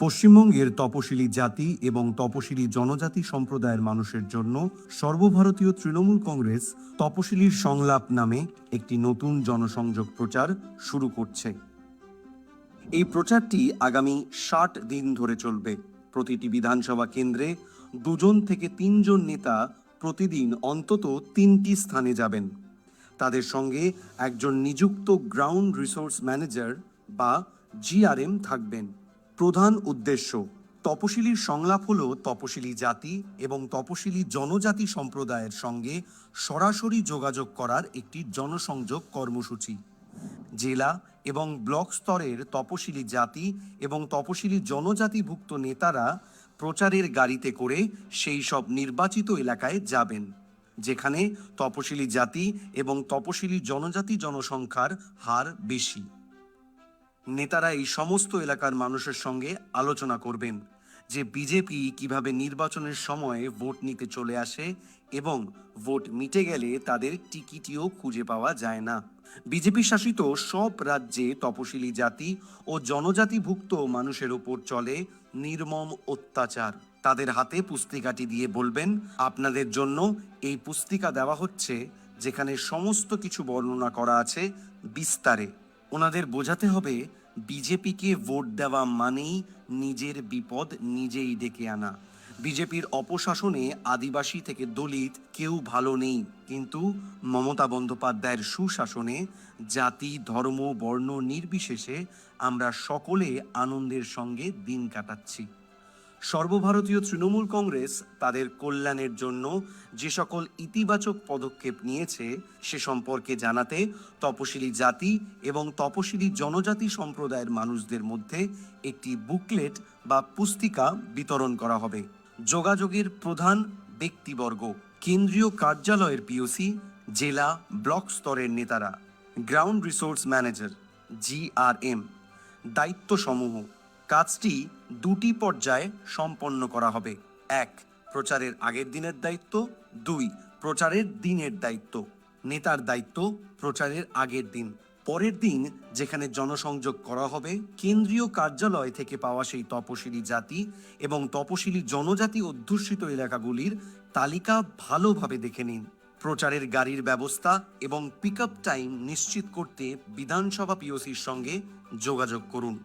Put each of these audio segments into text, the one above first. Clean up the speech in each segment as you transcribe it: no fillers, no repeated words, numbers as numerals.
পশ্চিমবঙ্গের তপশিলি জাতি এবং তপশিলি জনজাতি সম্প্রদায়ের মানুষের জন্য সর্বভারতীয় তৃণমূল কংগ্রেস তপশিলির সংলাপ নামে একটি নতুন জনসংযোগ প্রচার শুরু করছে। এই প্রচারটি আগামী ৬০ দিন ধরে চলবে। প্রতিটি বিধানসভা কেন্দ্রে ২ থেকে ৩ নেতা প্রতিদিন অন্তত ৩টি স্থানে যাবেন। তাদের সঙ্গে একজন নিযুক্ত গ্রাউন্ড রিসোর্স ম্যানেজার বা জিআরএম থাকবেন। প্রধান উদ্দেশ্য তপশিলির সংলাপ হল তপশিলি জাতি এবং তপশিলি জনজাতি সম্প্রদায়ের সঙ্গে সরাসরি যোগাযোগ করার একটি জনসংযোগ কর্মসূচি। জেলা এবং ব্লক স্তরের তপশিলি জাতি এবং তপশিলি জনজাতিভুক্ত নেতারা প্রচারের গাড়িতে করে সেই সব নির্বাচিত এলাকায় যাবেন যেখানে তপশিলি জাতি এবং তপশিলি জনজাতি জনসংখ্যার হার বেশি। নেতারা এই সমস্ত এলাকার মানুষের সঙ্গে আলোচনা করবেন যে বিজেপি কিভাবে নির্বাচনের সময় ভোট নিতে চলে আসে এবং ভোট মিটে গেলে তাদের টিকিটিও খুঁজে পাওয়া যায় না। বিজেপি শাসিত সব রাজ্যে তপশিলি জাতি ও জনজাতিভুক্ত মানুষের উপর চলে নির্মম অত্যাচার। তাদের হাতে পুস্তিকাটি দিয়ে বলবেন, আপনাদের জন্য এই পুস্তিকা দেওয়া হচ্ছে যেখানে সমস্ত কিছু বর্ণনা করা আছে বিস্তারে। ওনাদের বোঝাতে হবে বিজেপিকে ভোট দেওয়া মানেই নিজের বিপদ নিজেই ডেকে আনা। বিজেপির অপশাসনে আদিবাসী থেকে দলিত কেউ ভালো নেই, কিন্তু মমতা বন্দ্যোপাধ্যায়ের সুশাসনে জাতি ধর্ম বর্ণ নির্বিশেষে আমরা সকলে আনন্দের সঙ্গে দিন কাটাচ্ছি। সর্বভারতীয় তৃণমূল কংগ্রেস তাদের কল্যাণের জন্য যে সকল ইতিবাচক পদক্ষেপ নিয়েছে সে সম্পর্কে জানাতে তপশিলি জাতি এবং তপশিলি জনজাতি সম্প্রদায়ের মানুষদের মধ্যে একটি বুকলেট বা পুস্তিকা বিতরণ করা হবে। যোগাযোগের প্রধান ব্যক্তিবর্গ কেন্দ্রীয় কার্যালয়ের পিওসি, জেলা ব্লক স্তরের নেতারা, গ্রাউন্ড রিসোর্স ম্যানেজার জিআরএম। দায়িত্ব সমূহ কাজটি 2টি পর্যায়ে সম্পন্ন করা হবে। 1. প্রচারের আগের দিনের দায়িত্ব। 2. প্রচারের দিনের দায়িত্ব। নেতার দায়িত্ব প্রচারের আগের দিন। পরের দিন যেখানে জনসংযোগ করা হবে কেন্দ্রীয় কার্যালয় থেকে পাওয়া সেই তপশিলি জাতি এবং তপশিলি জনজাতি অধ্যুষিত এলাকাগুলির তালিকা ভালোভাবে দেখে নিন। প্রচারের গাড়ির ব্যবস্থা এবং পিক আপ টাইম নিশ্চিত করতে বিধানসভা পিওসির সঙ্গে যোগাযোগ করুন।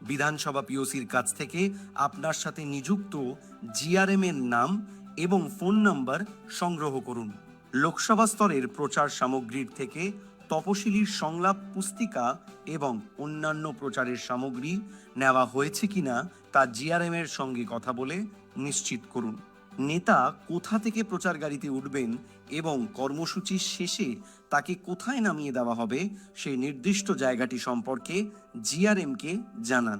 বিধানসভা পিওসির কাছ থেকে আপনার সাথে নিযুক্ত জিআরএম এর নাম এবং ফোন নাম্বার সংগ্রহ করুন। লোকসভা স্তরের প্রচার সামগ্রীর থেকে তপশিলির সংলাপ পুস্তিকা এবং অন্যান্য প্রচারের সামগ্রী নেওয়া হয়েছে কিনা তা জিআরএম এর সঙ্গে কথা বলে নিশ্চিত করুন। নেতা কোথা থেকে প্রচার গাড়িতে উঠবেন এবং কর্মসূচির শেষে তাকে কোথায় নামিয়ে দেওয়া হবে সেই নির্দিষ্ট জায়গাটি সম্পর্কে জিআরএমকে জানান।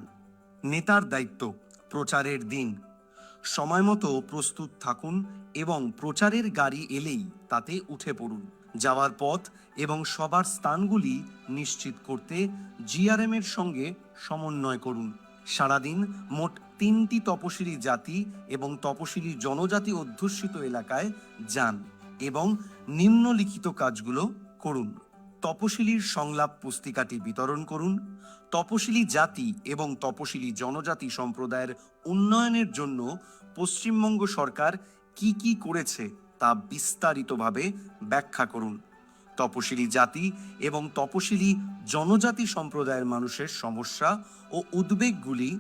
নেতার দায়িত্ব প্রচারের দিন সময়মতো প্রস্তুত থাকুন এবং প্রচারের গাড়ি এলেই তাতে উঠে পড়ুন। যাওয়ার পথ এবং সবার স্থানগুলি নিশ্চিত করতে জিআরএম এর সঙ্গে সমন্বয় করুন। সারাদিন মোট 3টি তপশিলি জাতি এবং তপশিলি জনজাতি অধ্যুষিত এলাকায় যান এবং নিম্নলিখিত কাজগুলো করুন। তপশিলির সংলাপ পুস্তিকাটি বিতরণ করুন। তপশিলি জাতি এবং তপশিলি জনজাতি সম্প্রদায়ের উন্নয়নের জন্য পশ্চিমবঙ্গ সরকার কি কি করেছে তা বিস্তারিতভাবে ব্যাখ্যা করুন। তপশিলি জাতি এবং তপশিলি জনজাতি সম্প্রদায়ের মানুষের সমস্যা ও উদ্বেগগুলি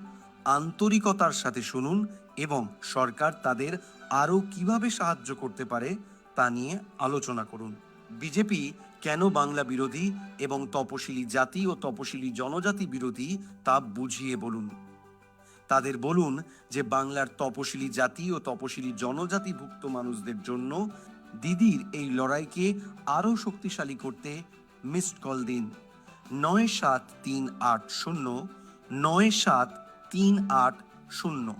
আন্তরিকতার সাথে শুনুন এবং সরকার তাদের আরও কিভাবে সাহায্য করতে পারে তা নিয়ে আলোচনা করুন। বিজেপি কেন বাংলা বিরোধী এবং তপশিলি জাতি ও তপশিলি জনজাতি বিরোধী তা বুঝিয়ে বলুন। তাদের বলুন যে বাংলার তপশিলি জাতি ও তপশিলি জনজাতিভুক্ত মানুষদের জন্য দিদির এই লড়াইকে আরও শক্তিশালী করতে মিসড কল দিন ৯৭৩৮০ ৯৭৩৮০।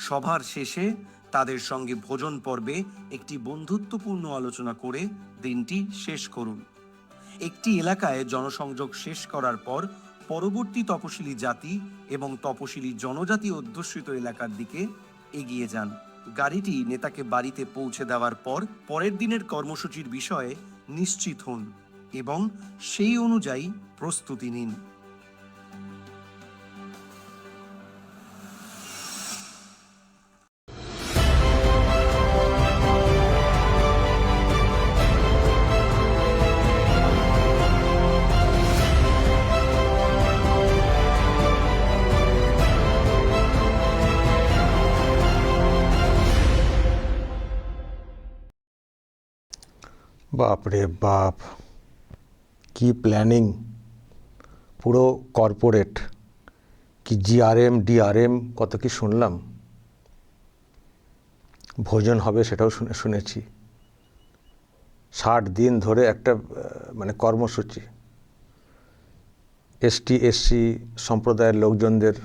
সভার শেষে তাদের সঙ্গে ভোজন পর্বে একটি বন্ধুত্বপূর্ণ আলোচনা করে দিনটি শেষ করুন। একটি এলাকায় জনসংযোগ শেষ করার পর পরবর্তী তপশিলি জাতি এবং তপশিলি জনজাতি অধ্যুষিত এলাকার দিকে এগিয়ে যান। গাড়িটি নেতাকে বাড়িতে পৌঁছে দেওয়ার পর পরের দিনের কর্মসূচির বিষয়ে নিশ্চিত হন এবং সেই অনুযায়ী প্রস্তুতি নিন। বাপরে বাপ, কি প্ল্যানিং! পুরো কর্পোরেট, কি জিআরএম ডিআরএম কত কি শুনলাম। ভোজন হবে সেটাও শুনেছি। 60 দিন ধরে একটা মানে কর্মসূচি, এসসি সম্প্রদায়ের লোকজনদের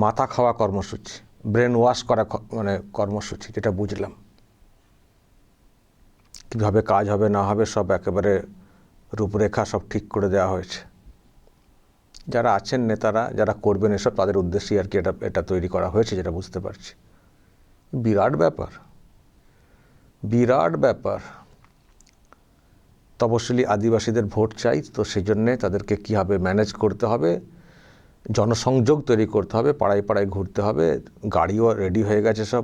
মাথা খাওয়া কর্মসূচি, ব্রেন ওয়াশ করা মানে কর্মসূচি, যেটা বুঝলাম। কীভাবে কাজ হবে না হবে সব একেবারে রূপরেখা সব ঠিক করে দেওয়া হয়েছে। যারা আছেন নেতারা, যারা করবেন এসব, তাদের উদ্দেশ্যেই আর কি এটা তৈরি করা হয়েছে, যেটা বুঝতে পারছি। বিরাট ব্যাপার, বিরাট ব্যাপার। তপশিলি আদিবাসীদের ভোট চাই, তো সেই জন্যে তাদেরকে কীভাবে ম্যানেজ করতে হবে, জনসংযোগ তৈরি করতে হবে, পাড়ায় পাড়ায় ঘুরতে হবে। গাড়িও রেডি হয়ে গেছে, সব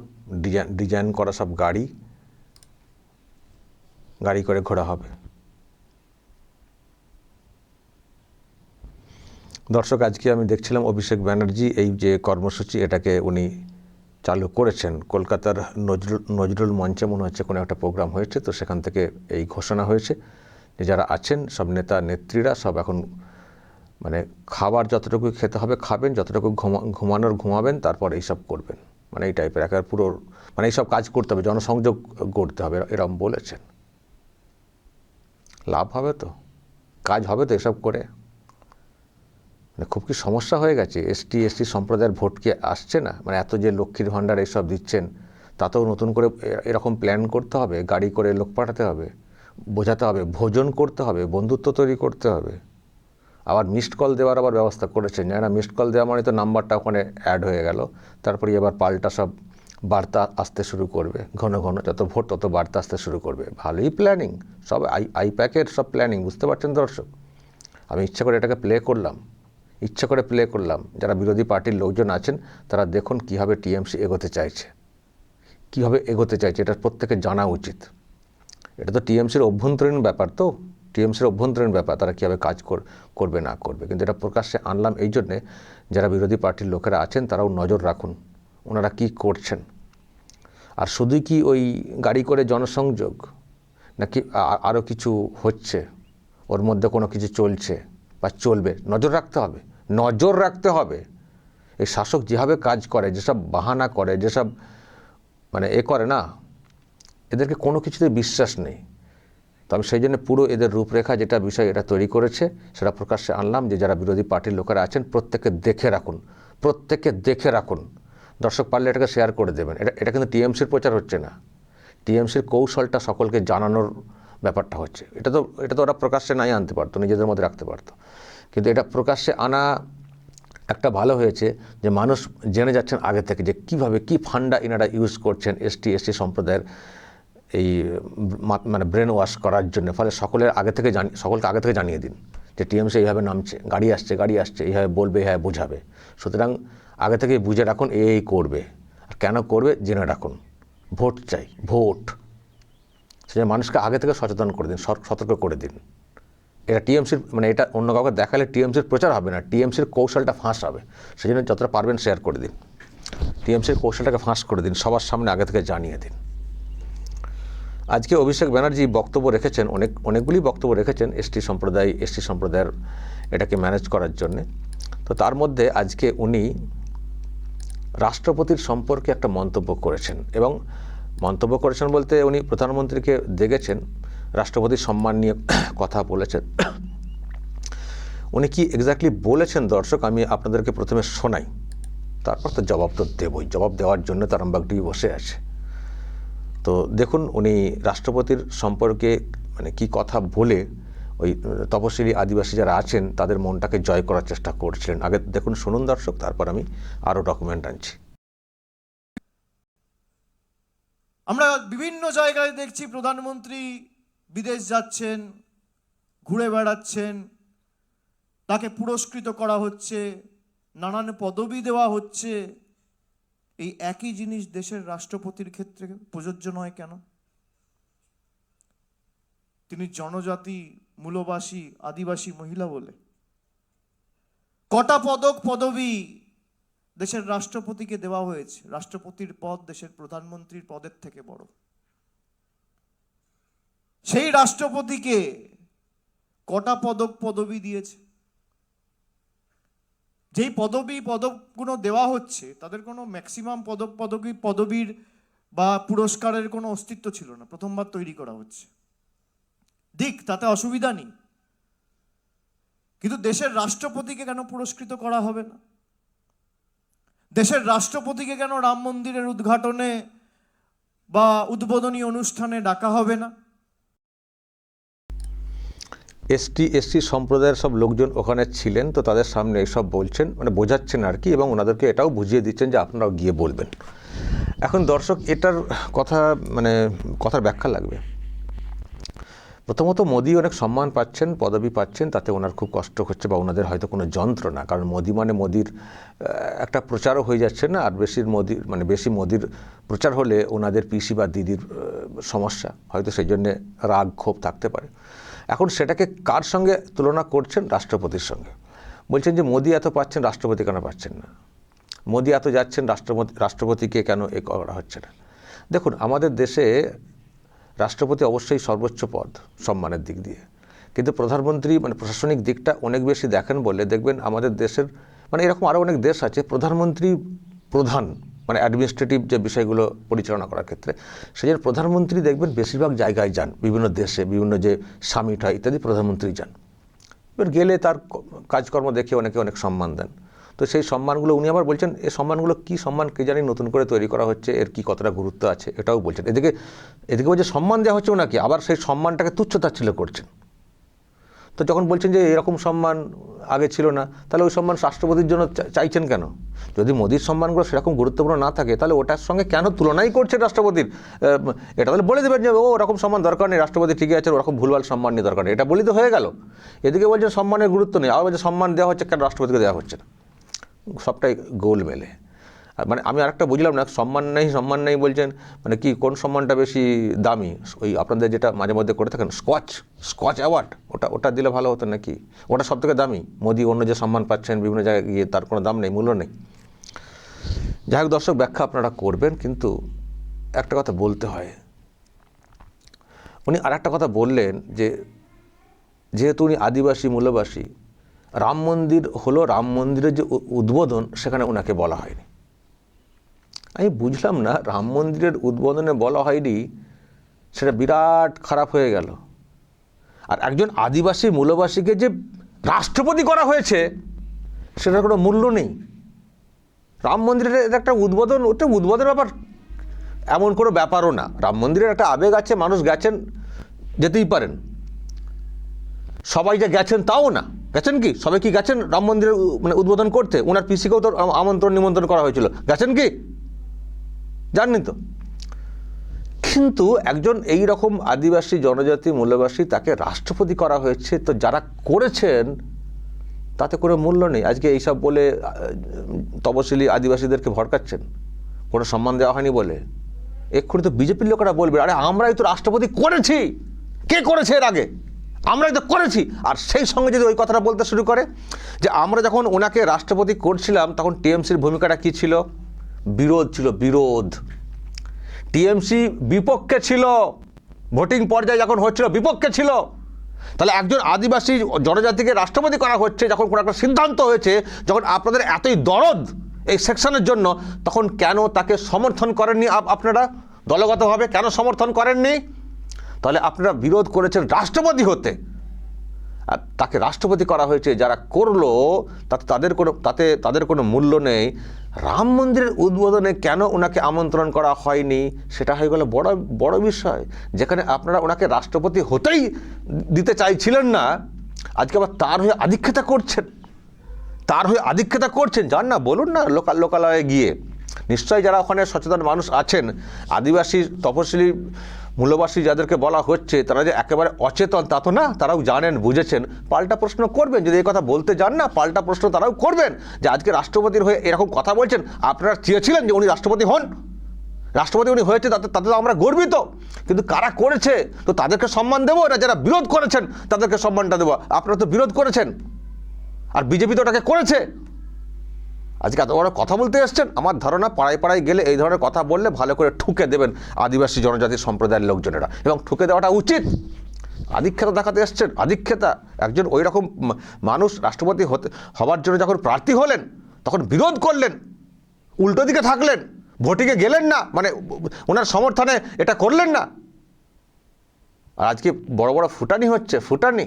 ডিজাইন করা সব গাড়ি করে ঘোরা হবে। দর্শক, আজকে আমি দেখছিলাম অভিষেক ব্যানার্জি এই যে কর্মসূচি, এটাকে উনি চালু করেছেন। কলকাতার নজরুল মঞ্চে মনে হচ্ছে কোনো একটা প্রোগ্রাম হয়েছে, তো সেখান থেকে এই ঘোষণা হয়েছে যে যারা আছেন সব নেতা নেত্রীরা সব এখন মানে খাবার যতটুকু খেতে হবে খাবেন, যতটুকু ঘুমানোর ঘুমাবেন, তারপর এইসব করবেন। মানে এই টাইপের একেবারে পুরো মানে এইসব কাজ করতে হবে, জনসংযোগ করতে হবে, এরকম বলেছেন। লাভ হবে তো, কাজ হবে তো এসব করে? মানে খুব কি সমস্যা হয়ে গেছে? এসটি সম্প্রদায়ের ভোট কি আসছে না? মানে এত যে লক্ষ্মীর ভাণ্ডার এইসব দিচ্ছেন, তাতেও নতুন করে এরকম প্ল্যান করতে হবে, গাড়ি করে লোক পাঠাতে হবে, বোঝাতে হবে, ভোজন করতে হবে, বন্ধুত্ব তৈরি করতে হবে। আবার মিসড কল দেওয়ার আবার ব্যবস্থা করেছেন, জানি না মিসড কল দেওয়া মানে তো নাম্বারটা ওখানে অ্যাড হয়ে গেল, তারপরে এবার পাল্টা সব বার্তা আসতে শুরু করবে, ঘন ঘন যত ভোট তত বার্তা আসতে শুরু করবে। ভালোই প্ল্যানিং, সব আইপ্যাকের সব প্ল্যানিং, বুঝতে পারছেন দর্শক? আমি ইচ্ছা করে এটাকে প্লে করলাম। যারা বিরোধী পার্টির লোকজন আছেন তারা দেখুন কীভাবে টিএমসি এগোতে চাইছে, এটা প্রত্যেকে জানা উচিত। এটা তো টিএমসির অভ্যন্তরীণ ব্যাপার, তারা কীভাবে কাজ করবে না করবে। কিন্তু এটা প্রকাশ্যে আনলাম এই জন্যে, যারা বিরোধী পার্টির লোকেরা আছেন তারাও নজর রাখুন ওনারা কি করছেন। আর শুধুই কি ওই গাড়ি করে জনসংযোগ, নাকি আরও কিছু হচ্ছে, ওর মধ্যে কোনো কিছু চলছে বা চলবে? নজর রাখতে হবে। এই শাসক যেভাবে কাজ করে, যেসব বাহানা করে, যেসব মানে করে না, এদেরকে কোনো কিছুতে বিশ্বাস নেই। তো আমি সেই জন্য পুরো এদের রূপরেখা যেটা বিষয় এটা তৈরি করেছে, সেটা প্রকাশ্যে আনলাম যে যারা বিরোধী পার্টির লোকেরা আছেন প্রত্যেকে দেখে রাখুন। দর্শক পারলে এটাকে শেয়ার করে দেবেন। এটা কিন্তু টিএমসির প্রচার হচ্ছে না, টিএমসির কৌশলটা সকলকে জানানোর ব্যাপারটা হচ্ছে। এটা তো ওরা প্রকাশ্যে নাই আনতে পারতো, নিজেদের মধ্যে রাখতে পারতো, কিন্তু এটা প্রকাশ্যে আনা একটা ভালো হয়েছে যে মানুষ জেনে যাচ্ছেন আগে থেকে যে কীভাবে কী ফান্ডা এনারা ইউজ করছেন এসটি সম্প্রদায়ের এই মানে ব্রেন ওয়াশ করার জন্য। ফলে সকলকে আগে থেকে জানিয়ে দিন যে টিএমসি এইভাবে নামছে, গাড়ি আসছে, এইভাবে বলবে, এইভাবে বোঝাবে। সুতরাং আগে থেকে বুঝে রাখুন এই করবে, আর কেন করবে জেনে রাখুন। ভোট চাই, ভোট। সেটা মানুষকে আগে থেকে সচেতন করে দিন, সতর্ক করে দিন। এটা টিএমসির মানে এটা অন্য কাউকে দেখালে টিএমসির প্রচার হবে না, টিএমসির কৌশলটা ফাঁস হবে। সেই জন্য যতটা পারবেন শেয়ার করে দিন, টিএমসির কৌশলটাকে ফাঁস করে দিন, সবার সামনে আগে থেকে জানিয়ে দিন। আজকে অভিষেক ব্যানার্জি বক্তব্য রেখেছেন, অনেকগুলি বক্তব্য রেখেছেন এসটি সম্প্রদায়ের এটাকে ম্যানেজ করার জন্যে। তো তার মধ্যে আজকে উনি রাষ্ট্রপতির সম্পর্কে একটা মন্তব্য করেছেন, এবং মন্তব্য করেছেন বলতে উনি প্রধানমন্ত্রীকে দেখেছেন, রাষ্ট্রপতির সম্মান নিয়ে কথা বলেছেন। উনি কি এক্স্যাক্টলি বলেছেন দর্শক আমি আপনাদেরকে প্রথমে শোনাই, তারপর তো জবাব তো দেবই। জবাব দেওয়ার জন্য তো আরামবাগডি বসে আছে। তো দেখুন উনি রাষ্ট্রপতির সম্পর্কে মানে কি কথা বলে ওই তপশিলি আদিবাসী যারা আছেন তাদের মনটাকে জয় করার চেষ্টা করছিলেন। আগে দেখুন, শুনুন দর্শক, তারপর আমি আরও ডকুমেন্ট আনছি। আমরা বিভিন্ন জায়গায় দেখছি প্রধানমন্ত্রী বিদেশ যাচ্ছেন, ঘুরে বেড়াচ্ছেন, তাকে পুরস্কৃত করা হচ্ছে, নানান পদবি দেওয়া হচ্ছে। এই একই জিনিস দেশের রাষ্ট্রপতির ক্ষেত্রে প্রযোজ্য নয় কেন? তিনি জনজাতি, মূলবাসী, আদিবাসী মহিলা বলে কটা পদবি দেশের রাষ্ট্রপতিকে দেওয়া হয়েছে। রাষ্ট্রপতির পদ দেশের প্রধানমন্ত্রীর পদের থেকে বড়। সেই রাষ্ট্রপতিকে কটা পদবি দিয়েছে? যেই পদগুলো দেওয়া হচ্ছে তাদের কোনো ম্যাক্সিমাম পদবীর বা পুরস্কারের কোনো অস্তিত্ব ছিল না, প্রথমবার তৈরি করা হচ্ছে। দিক, তাতে অসুবিধা নেই, কিন্তু দেশের রাষ্ট্রপতিকে কেন পুরস্কৃত করা হবে না? দেশের রাষ্ট্রপতিকে কেন রাম মন্দিরের উদ্ঘাটনে বা উদ্বোধনী অনুষ্ঠানে ডাকা হবে না? এসটি সম্প্রদায়ের সব লোকজন ওখানে ছিলেন, তো তাদের সামনে এসব বলছেন, মানে বোঝাচ্ছেন আর কি, এবং ওনাদেরকে এটাও বুঝিয়ে দিচ্ছেন যে আপনারাও গিয়ে বলবেন। এখন দর্শক এটার কথার ব্যাখ্যা লাগবে। প্রথমত মোদি অনেক সম্মান পাচ্ছেন, পদবি পাচ্ছেন, তাতে ওনার খুব কষ্ট হচ্ছে বা ওনাদের হয়তো কোনো যন্ত্রণা, কারণ মোদি মানে মোদির একটা প্রচারও হয়ে যাচ্ছে না, আর বেশি মোদির প্রচার হলে ওনাদের পিসি বা দিদির সমস্যা, হয়তো সেই জন্যে রাগ ক্ষোভ থাকতে পারে। এখন সেটাকে কার সঙ্গে তুলনা করছেন? রাষ্ট্রপতির সঙ্গে। বলছেন যে মোদি এত পাচ্ছেন, রাষ্ট্রপতি কেন পাচ্ছেন না? মোদি এত যাচ্ছেন, রাষ্ট্রপতিকে কেন এ করা হচ্ছে না? দেখুন, আমাদের দেশে রাষ্ট্রপতি অবশ্যই সর্বোচ্চ পদ সম্মানের দিক দিয়ে, কিন্তু প্রধানমন্ত্রী প্রশাসনিক দিকটা অনেক বেশি দেখেন বলে দেখবেন আমাদের দেশের এরকম আরও অনেক দেশ আছে প্রধানমন্ত্রী প্রধান অ্যাডমিনিস্ট্রেটিভ যে বিষয়গুলো পরিচালনা করার ক্ষেত্রে, সেই জন্য প্রধানমন্ত্রী দেখবেন বেশিরভাগ জায়গায় যান, বিভিন্ন দেশে বিভিন্ন যে সামিট হয় ইত্যাদি প্রধানমন্ত্রী যান। এবার গেলে তার কাজকর্ম দেখে অনেকে অনেক সম্মান দেন। তো সেই সম্মানগুলো উনি আবার বলছেন, এই সম্মানগুলো কী সম্মান কে জানি নতুন করে তৈরি করা হচ্ছে, এর কি কতটা গুরুত্ব আছে এটাও বলছেন। এদিকে বলছে সম্মান দেওয়া হচ্ছে ওনাকে, আবার সেই সম্মানটাকে তুচ্ছ-তাচ্ছিল্য করছেন। তো যখন বলছেন যে এরকম সম্মান আগে ছিল না, তাহলে ওই সম্মান রাষ্ট্রপতির জন্য চাইছেন কেন? যদি মোদির সম্মানগুলো সেরকম গুরুত্বপূর্ণ না থাকে তাহলে ওটার সঙ্গে কেন তুলনাই করছেন রাষ্ট্রপতির? এটা তাহলে বলে দেবেন যে ওরকম সম্মান দরকার নেই, রাষ্ট্রপতি ঠিকই আছে, ওরকম ভুলভাল সম্মান নিয়ে দরকার নেই, এটা বলি তো হয়ে গেল। এদিকে বলছেন সম্মানের গুরুত্ব নেই, আবার বলছে সম্মান দেওয়া হচ্ছে কেন রাষ্ট্রপতিকে দেওয়া হচ্ছে না। সবটাই গোল মেলে। আমি আরেকটা বুঝলাম না, সম্মান নেই বলছেন কি, কোন সম্মানটা বেশি দামি? ওই আপনাদের যেটা মাঝে মধ্যে করে থাকেন স্কচ অ্যাওয়ার্ড, ওটা দিলে ভালো হতো নাকি? ওটা সব থেকে দামি। মোদি অন্য যে সম্মান পাচ্ছেন বিভিন্ন জায়গায় গিয়ে তার কোনো দাম নেই, মূল্য নেই। যাই হোক দর্শক, ব্যাখ্যা আপনারা করবেন, কিন্তু একটা কথা বলতে হয়। উনি আর একটা কথা বললেন যে যেহেতু উনি আদিবাসী মূলবাসী, রাম মন্দির হলো, রাম মন্দিরের যে উদ্বোধন সেখানে ওনাকে বলা হয়নি। আমি বুঝলাম না, রাম মন্দিরের উদ্বোধনে বলা হয়নি, সেটা বিরাট খারাপ হয়ে গেল। আর একজন আদিবাসী মূলবাসীকে যে রাষ্ট্রপতি করা হয়েছে সেটার কোনো মূল্য নেই। রাম মন্দিরের একটা উদ্বোধন, ওটা উদ্বোধনের ব্যাপার এমন কোনো ব্যাপারও না। রাম মন্দিরের একটা আবেগ আছে, মানুষ গেছেন, যেতেই পারেন। সবাই যে গেছেন তাও না, গেছেন কি? সবাই কি গেছেন রাম মন্দিরের উদ্বোধন করতে? ওনার পিসিকেও তো নিমন্ত্রণ করা হয়েছিল, গেছেন কি? জাননি তো। কিন্তু একজন এই রকম আদিবাসী জনজাতি মূল্যবাসী, তাকে রাষ্ট্রপতি করা হয়েছে, তো যারা করেছেন তাতে কোনো মূল্য নেই। আজকে এইসব বলে তপশিলি আদিবাসীদেরকে ভড়কাচ্ছেন, কোনো সম্মান দেওয়া হয়নি বলে। এক্ষুনি তো বিজেপির লোকেরা বলবে, আরে আমরাই তো রাষ্ট্রপতি করেছি, কে করেছে এর আগে? আমরাই তো করেছি। আর সেই সঙ্গে যদি ওই কথাটা বলতে শুরু করে যে আমরা যখন ওনাকে রাষ্ট্রপতি করছিলাম তখন টিএমসির ভূমিকাটা কী ছিল? বিরোধ ছিল, বিরোধ। টিএমসি বিপক্ষে ছিল, ভোটিং পর্যায়ে যখন হচ্ছিল বিপক্ষে ছিল। তাহলে একজন আদিবাসী জনজাতিকে রাষ্ট্রপতি করা হচ্ছে, যখন কোনো একটা সিদ্ধান্ত হয়েছে, যখন আপনাদের এতই দরদ এই সেকশনের জন্য, তখন কেন তাকে সমর্থন করেননি আপনারা দলগতভাবে? কেন সমর্থন করেননি? তাহলে আপনারা বিরোধ করেছেন রাষ্ট্রপতি হতে, আর তাকে রাষ্ট্রপতি করা হয়েছে যারা করলো তাদের কোনো মূল্য নেই। রাম মন্দিরের উদ্বোধনে কেন ওনাকে আমন্ত্রণ করা হয়নি সেটা হয়ে গেল বড় বড় বিষয়। যেখানে আপনারা ওনাকে রাষ্ট্রপতি হতেই দিতে চাইছিলেন না, আজকে আবার তার হয়ে আধিক্যতা করছেন। যান না, বলুন না লোকালয়ে গিয়ে। নিশ্চয়ই যারা ওখানে সচেতন মানুষ আছেন, আদিবাসী তপশিলি মূল্যবাসী যাদেরকে বলা হচ্ছে, তারা যে একেবারে অচেতন তা তো না, তারাও জানেন, বুঝেছেন। পাল্টা প্রশ্ন করবেন, যদি এই কথা বলতে যান না, পাল্টা প্রশ্ন তারাও করবেন যে আজকে রাষ্ট্রপতির হয়ে এরকম কথা বলছেন, আপনারা চেয়েছিলেন যে উনি রাষ্ট্রপতি হন, রাষ্ট্রপতি উনি হয়েছে, তাতে তো আমরা গর্বিত। কিন্তু কারা করেছে তো তাদেরকে সম্মান দেবো, না যারা বিরোধ করেছেন তাদেরকে সম্মানটা দেবো? আপনারা তো বিরোধ করেছেন, আর বিজেপি তো ওটাকে করেছে। আজকে এত বড় কথা বলতে এসছেন। আমার ধারণা পাড়ায় পাড়ায় গেলে এই ধরনের কথা বললে ভালো করে ঠুকে দেবেন আদিবাসী জনজাতি সম্প্রদায়ের লোকজনেরা, এবং ঠুকে দেওয়াটা উচিত। আধিক্যতা দেখাতে এসছেন, আধিক্যতা। একজন ওই রকম মানুষ রাষ্ট্রপতি হওয়ার জন্য যখন প্রার্থী হলেন তখন বিরোধ করলেন, উল্টো দিকে থাকলেন, ভোটিংয়ে গেলেন না, মানে ওনার সমর্থনে এটা করলেন না। আর আজকে বড় বড় ফুটানি হচ্ছে, ফুটানি।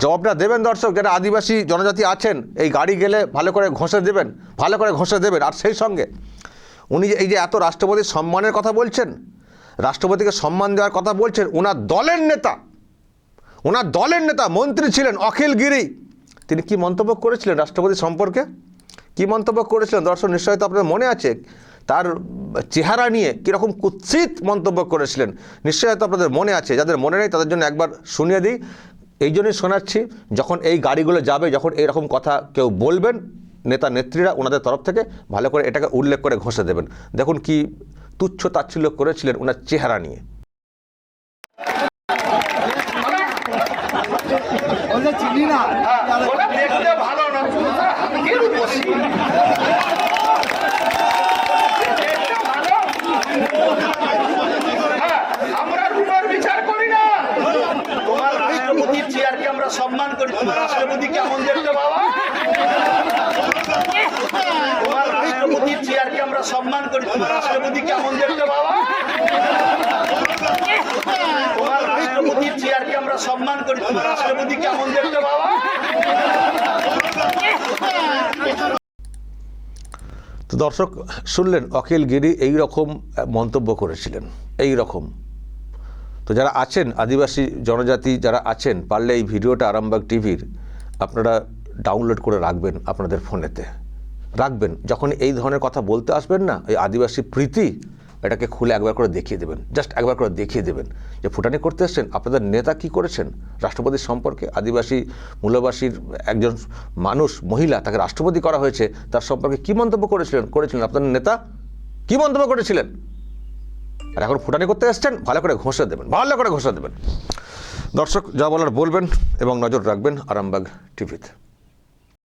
জবাবটা দেবেন দর্শক, যারা আদিবাসী জনজাতি আছেন, এই গাড়ি গেলে ভালো করে ঘষে দেবেন, ভালো করে ঘষে দেবেন। আর সেই সঙ্গে উনি যে এই যে এত রাষ্ট্রপতির সম্মানের কথা বলছেন, রাষ্ট্রপতিকে সম্মান দেওয়ার কথা বলছেন, ওনার দলের নেতা মন্ত্রী ছিলেন অখিল গিরি, তিনি কি মন্তব্য করেছিলেন রাষ্ট্রপতি সম্পর্কে? কি মন্তব্য করেছিলেন দর্শক নিশ্চয়ই তো আপনাদের মনে আছে। তার চেহারা নিয়ে কীরকম কুৎসিত মন্তব্য করেছিলেন নিশ্চয়ই হয়তো আপনাদের মনে আছে। যাদের মনে নেই তাদের জন্য একবার শুনিয়ে দিই। এই জন্যই শোনাচ্ছি, যখন এই গাড়িগুলো যাবে, যখন এইরকম কথা কেউ বলবেন, নেতা নেত্রীরা ওনাদের তরফ থেকে ভালো করে এটাকে উল্লেখ করে ঘষে দেবেন। দেখুন কি তুচ্ছ তাচ্ছিল্য করেছিলেন ওনার চেহারা নিয়ে। আমরা রুমার বিচার করি না। তোমার রাষ্ট্রপতির চেয়ারকে আমরা সম্মান করি। তোমার রাষ্ট্রপতি কেমন দেখতে বাবা? তোমার রাষ্ট্রপতির চেয়ারকে আমরা সম্মান করি। তোমার রাষ্ট্রপতি কেমন দেখতে বাবা? তোমার রাষ্ট্রপতির চেয়ারকে আমরা সম্মান করি। তোমার রাষ্ট্রপতি কেমন দেখতে বাবা? তো দর্শক শুনলেন অখিল গিরি এই রকম মন্তব্য করেছিলেন, এই রকম। তো যারা আছেন আদিবাসী জনজাতি যারা আছেন, পারলে এই ভিডিওটা আরামবাগ টিভির আপনারা ডাউনলোড করে রাখবেন, আপনাদের ফোনেতে রাখবেন। যখন এই ধরনের কথা বলতে আসবেন না, এই আদিবাসী প্রীতি এটাকে খুলে একবার করে দেখিয়ে দেবেন, জাস্ট একবার করে দেখিয়ে দেবেন যে ফুটানি করতে এসছেন আপনাদের নেতা কি করেছেন রাষ্ট্রপতির সম্পর্কে। আদিবাসী মূলবাসীর একজন মানুষ, মহিলা, তাকে রাষ্ট্রপতি করা হয়েছে, তার সম্পর্কে কী মন্তব্য করেছিলেন আপনাদের নেতা, কী মন্তব্য করেছিলেন। আর এখন ফুটানি করতে এসছেন, ভালো করে ঘষে দেবেন, ভালো করে ঘষে দেবেন। দর্শক যা বলার বলবেন এবং নজর রাখবেন আরামবাগ টিভিতে।